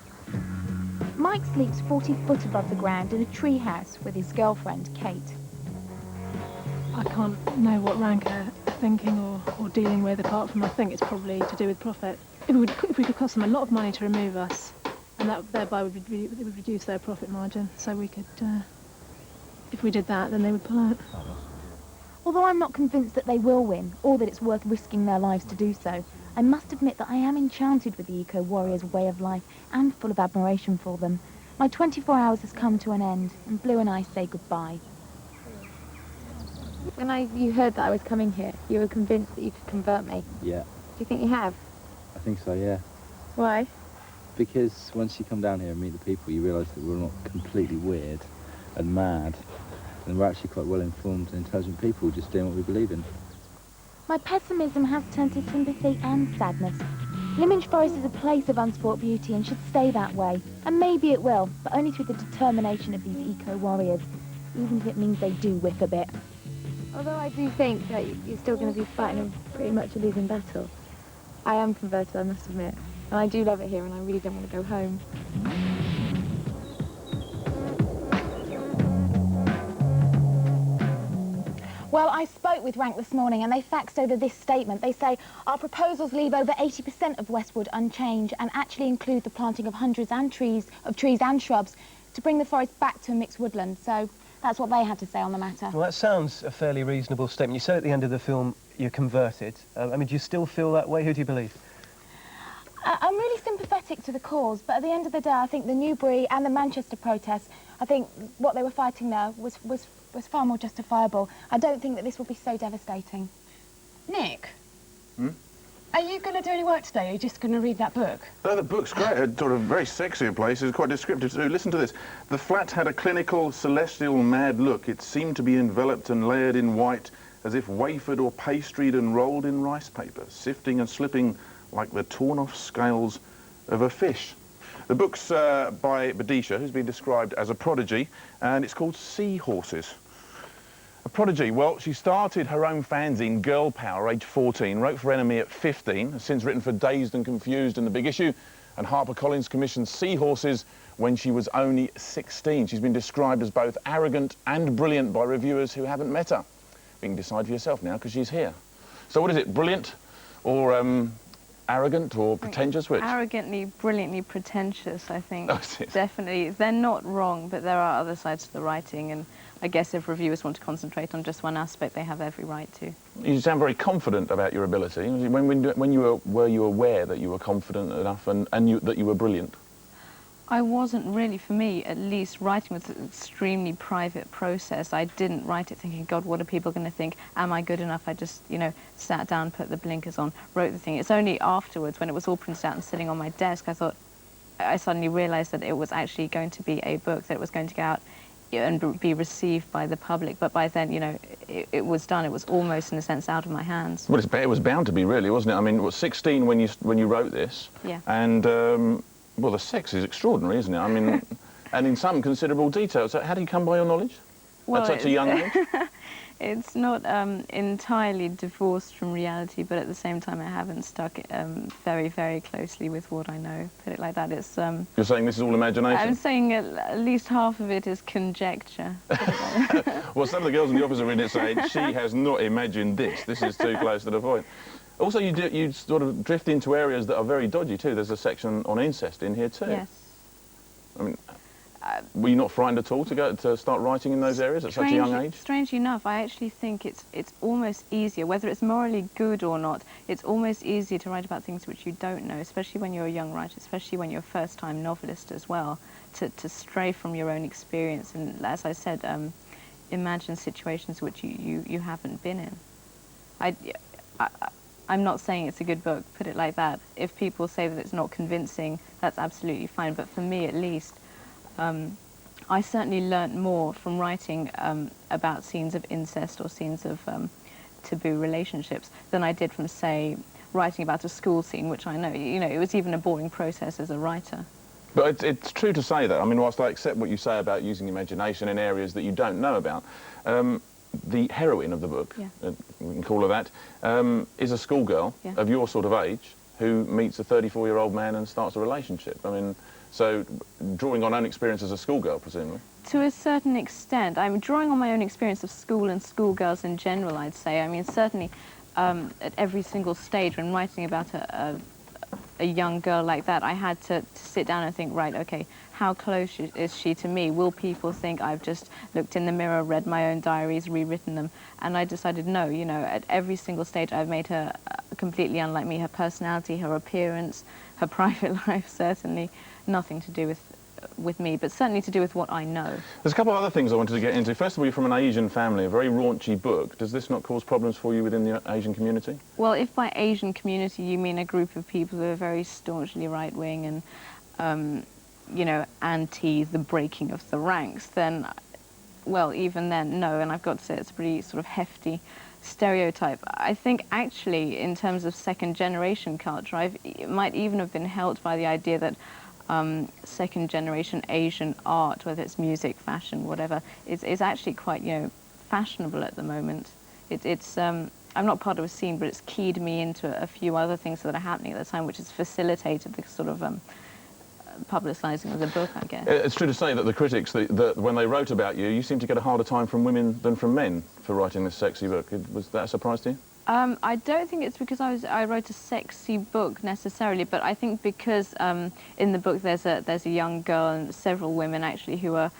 Mike sleeps 40 foot above the ground in a tree house with his girlfriend, Kate. I can't know what rank they're thinking or dealing with, apart from I think it's probably to do with profit. If we could cost them a lot of money to remove us, and that thereby would reduce their profit margin, so we could, if we did that, then they would pull out. Although I'm not convinced that they will win, or that it's worth risking their lives to do so, I must admit that I am enchanted with the eco-warriors' way of life and full of admiration for them. My 24 hours has come to an end, and Blue and I say goodbye. When you heard that I was coming here, you were convinced that you could convert me. Yeah. Do you think you have? I think so, yeah. Why? Because once you come down here and meet the people, you realise that we're not completely weird and mad, and we're actually quite well-informed and intelligent people just doing what we believe in. My pessimism has turned to sympathy and sadness. Lyminge Forest is a place of unsport beauty and should stay that way. And maybe it will, but only through the determination of these eco-warriors, even if it means they do whiff a bit. Although I do think that you're still going to be fighting pretty much a losing battle. I am converted, I must admit. And I do love it here, and I really don't want to go home. Well, I spoke with Rank this morning and they faxed over this statement. They say, our proposals leave over 80% of Westwood unchanged and actually include the planting of hundreds of trees and shrubs to bring the forest back to a mixed woodland. So that's what they had to say on the matter. Well, that sounds a fairly reasonable statement. You said at the end of the film you're converted. I mean, do you still feel that way? Who do you believe? I'm really sympathetic to the cause, but at the end of the day, I think the Newbury and the Manchester protests, I think what they were fighting there was far more justifiable. I don't think that this will be so devastating. Nick? Are you going to do any work today, or are you just going to read that book? Oh, the book's great. It's sort of very sexy a place. It's quite descriptive too. Listen to this. The flat had a clinical, celestial, mad look. It seemed to be enveloped and layered in white, as if wafered or pastried and rolled in rice paper, sifting and slipping like the torn-off scales of a fish. The book's by Badisha, who's been described as a prodigy, and it's called Seahorses. A prodigy, well, she started her own fanzine, Girl Power, age 14, wrote for Enemy at 15, has since written for Dazed and Confused and The Big Issue, and HarperCollins commissioned Seahorses when she was only 16. She's been described as both arrogant and brilliant by reviewers who haven't met her. You can decide for yourself now, because she's here. So what is it, brilliant or arrogant or pretentious, which? Arrogantly, brilliantly pretentious, I think. Oh, definitely. They're not wrong, but there are other sides to the writing, and I guess if reviewers want to concentrate on just one aspect, they have every right to. You sound very confident about your ability. When you were you aware that you were confident enough and that you were brilliant? I wasn't really, for me, at least, writing was an extremely private process. I didn't write it thinking, God, what are people going to think? Am I good enough? I just, you know, sat down, put the blinkers on, wrote the thing. It's only afterwards, when it was all printed out and sitting on my desk, I suddenly realised that it was actually going to be a book, that it was going to go out and be received by the public. But by then, you know, it was done. It was almost, in a sense, out of my hands. Well, it was bound to be, really, wasn't it? I mean, 16 when you wrote this? Yeah. And, well, the sex is extraordinary, isn't it? I mean, and in some considerable detail. So how do you come by your knowledge at such a young age? It's not entirely divorced from reality, but at the same time, I haven't stuck very, very closely with what I know. Put it like that. It's. You're saying this is all imagination? I'm saying at least half of it is conjecture. Well, some of the girls in the office are in it saying she has not imagined this. This is too close to the point. Also, you sort of drift into areas that are very dodgy too. There's a section on incest in here too. Yes. I mean, were you not frightened at all to start writing in those areas at such a young age? Strangely enough, I actually think it's almost easier, whether it's morally good or not, it's almost easier to write about things which you don't know, especially when you're a young writer, especially when you're a first-time novelist as well, to stray from your own experience and, as I said, imagine situations which you haven't been in. I'm not saying it's a good book, put it like that. If people say that it's not convincing, that's absolutely fine. But for me, at least, I certainly learnt more from writing about scenes of incest or scenes of taboo relationships than I did from, say, writing about a school scene, which I know, it was even a boring process as a writer. But it's true to say that. I mean, whilst I accept what you say about using imagination in areas that you don't know about, the heroine of the book, we can call her that, is a schoolgirl of your sort of age who meets a 34-year-old man and starts a relationship. I mean, so drawing on own experience as a schoolgirl, presumably. To a certain extent. I'm drawing on my own experience of school and schoolgirls in general, I'd say. I mean, certainly at every single stage when writing about a young girl like that, I had to sit down and think, right, okay, how close is she to me? Will people think I've just looked in the mirror, read my own diaries, rewritten them? And I decided no, at every single stage I've made her completely unlike me. Her personality, her appearance, her private life, certainly nothing to do with me, but certainly to do with what I know. There's a couple of other things I wanted to get into. First of all, you're from an Asian family, a very raunchy book. Does this not cause problems for you within the Asian community? Well, if by Asian community you mean a group of people who are very staunchly right-wing and, anti the breaking of the ranks, then, well, even then, no. And I've got to say it's a pretty sort of hefty stereotype. I think actually, in terms of second-generation culture, it might even have been helped by the idea that second-generation Asian art, whether it's music, fashion, whatever, is actually quite, fashionable at the moment. I'm not part of a scene, but it's keyed me into a few other things that are happening at the time, which has facilitated the sort of publicising of the book, I guess. It's true to say that the critics, when they wrote about you, you seem to get a harder time from women than from men for writing this sexy book. Was that a surprise to you? I don't think it's because I wrote a sexy book necessarily, but I think because in the book there's a young girl and several women actually who are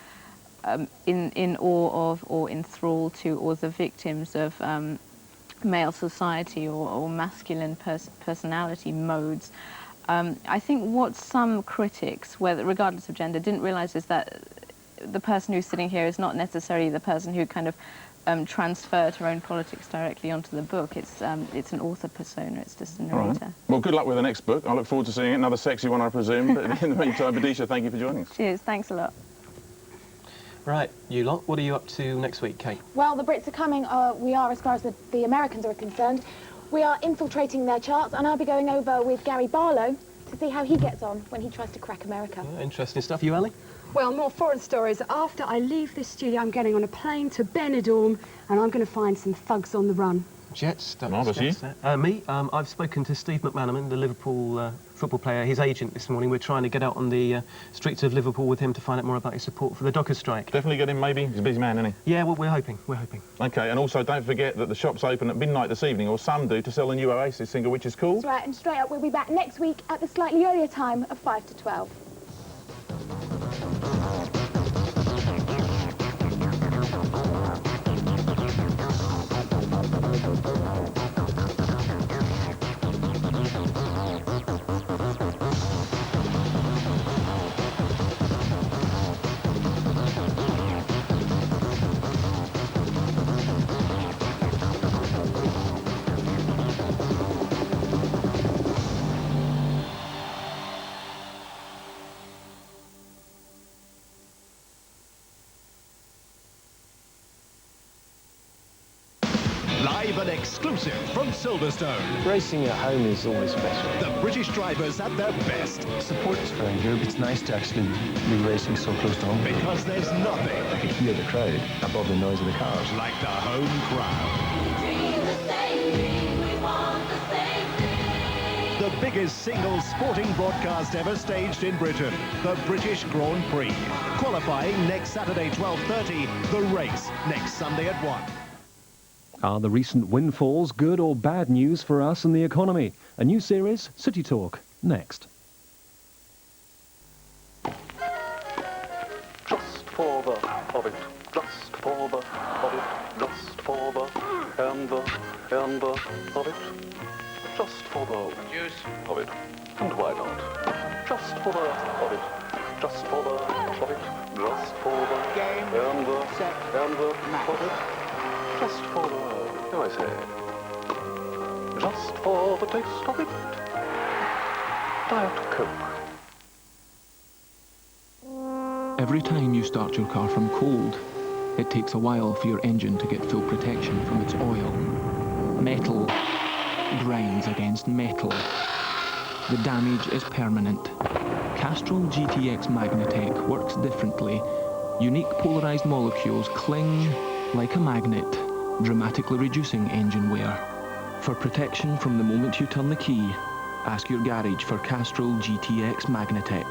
in awe of or enthralled to or the victims of male society or masculine personality modes. I think what some critics, regardless of gender, didn't realise is that the person who's sitting here is not necessarily the person who kind of transferred her own politics directly onto the book. It's an author persona, it's just a narrator. Right. Well, good luck with the next book. I look forward to seeing it. Another sexy one, I presume. But in the meantime, Badisha, thank you for joining us. Cheers, thanks a lot. Right, you lot, what are you up to next week, Kate? Well, the Brits are coming. We are, as far as the Americans are concerned. We are infiltrating their charts, and I'll be going over with Gary Barlow to see how he gets on when he tries to crack America. Yeah, interesting stuff. You, Ali? Well, more foreign stories. After I leave this studio, I'm getting on a plane to Benidorm, and I'm going to find some thugs on the run. Jets. Marvellous, you? Me, I've spoken to Steve McManaman, the Liverpool football player, his agent this morning. We're trying to get out on the streets of Liverpool with him to find out more about his support for the Dockers strike. Definitely get him, maybe? He's a busy man, isn't he? Yeah, well, we're hoping. OK, and also don't forget that the shop's open at midnight this evening, or some do, to sell the new Oasis single, which is called... That's right, and straight up, we'll be back next week at the slightly earlier time of 5 to 12. Live and exclusive from Silverstone. Racing at home is always special. The British drivers at their best. Support is very good. It's nice to actually be racing so close to home. Because there's nothing. I could hear the crowd above the noise of the cars. Like the home crowd. The biggest single sporting broadcast ever staged in Britain. The British Grand Prix. Qualifying next Saturday 12:30. The race next Sunday at 1. Are the recent windfalls good or bad news for us and the economy? A new series, City Talk, next. Just for the of it, just for the of it, just for the and the of it, just for the juice of it, and why not? Just for the of it, just for the of it, just for the game and the of it, just for the, do I say, just for the taste of it, Diet Coke. Every time you start your car from cold, it takes a while for your engine to get full protection from its oil. Metal grinds against metal. The damage is permanent. Castrol GTX Magnatech works differently. Unique polarized molecules cling like a magnet, dramatically reducing engine wear. For protection from the moment you turn the key, ask your garage for Castrol GTX Magnatech.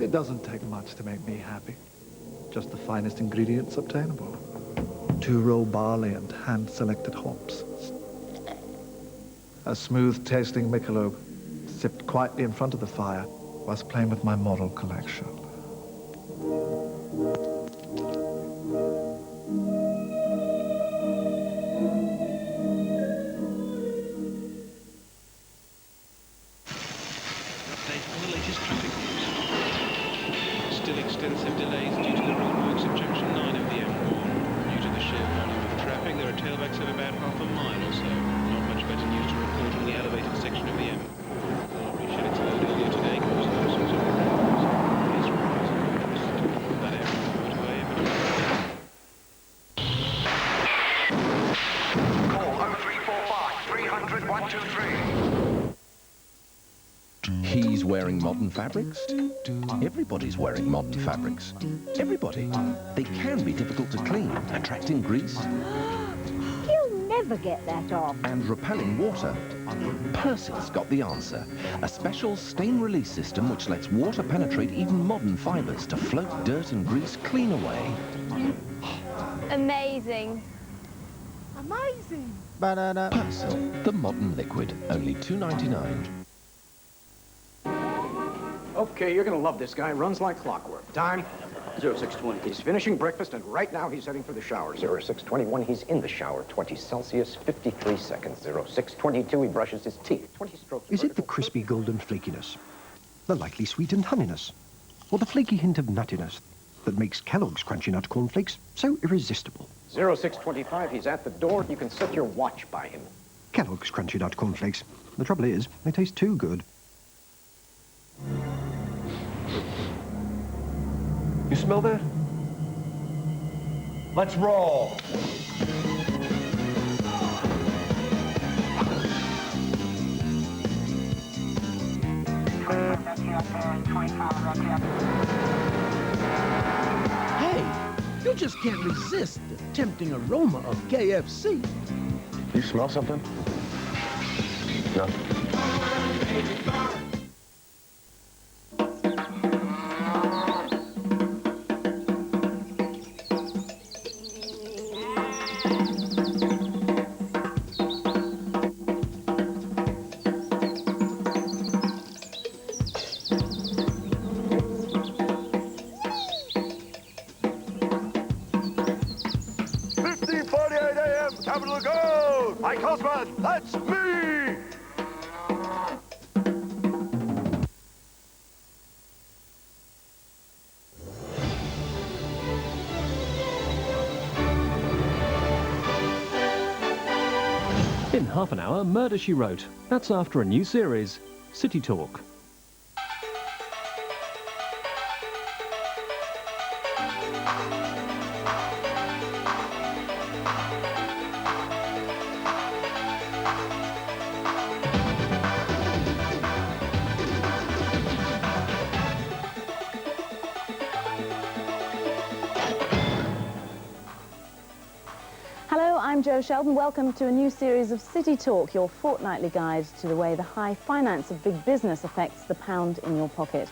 It doesn't take much to make me happy. Just the finest ingredients obtainable. 2-row barley and hand-selected hops. A smooth-tasting Michelob, sipped quietly in front of the fire, whilst playing with my model collection. Still extensive delays due to the roadworks at junction 9 of the M1. Due to the sheer volume of traffic, there are tailbacks of about half a mile or so. Not much better news to report on the elevated section of the M4. All scheduled to load earlier today caused all sorts of problems. Please rise that area of the motorway if it Call 0345 300 123. He's wearing modern fabrics. Everybody's wearing modern fabrics. Everybody. They can be difficult to clean, attracting grease You'll never get that off. and repelling water. Persil's got the answer. A special stain release system which lets water penetrate even modern fibres to float dirt and grease clean away. Amazing. Amazing. Persil, the modern liquid, only $2.99. Okay, you're gonna love this guy. Runs like clockwork. Time? 0620. He's finishing breakfast, and right now he's heading for the shower. 0621, he's in the shower. 20 Celsius, 53 seconds. 0622, he brushes his teeth. 20 strokes. Is it the crispy golden flakiness, the lightly sweetened honeyness, or the flaky hint of nuttiness that makes Kellogg's Crunchy Nut Cornflakes so irresistible? 0625, he's at the door. You can set your watch by him. Kellogg's Crunchy Nut Cornflakes. The trouble is, they taste too good. You smell that? Let's roll. Hey, you just can't resist the tempting aroma of KFC. You smell something? No. Capital Gold! My Cosman, that's me! In half an hour, Murder, She Wrote. That's after a new series, City Talk. Hello, I'm Jo Sheldon. Welcome to a new series of City Talk, your fortnightly guide to the way the high finance of big business affects the pound in your pocket.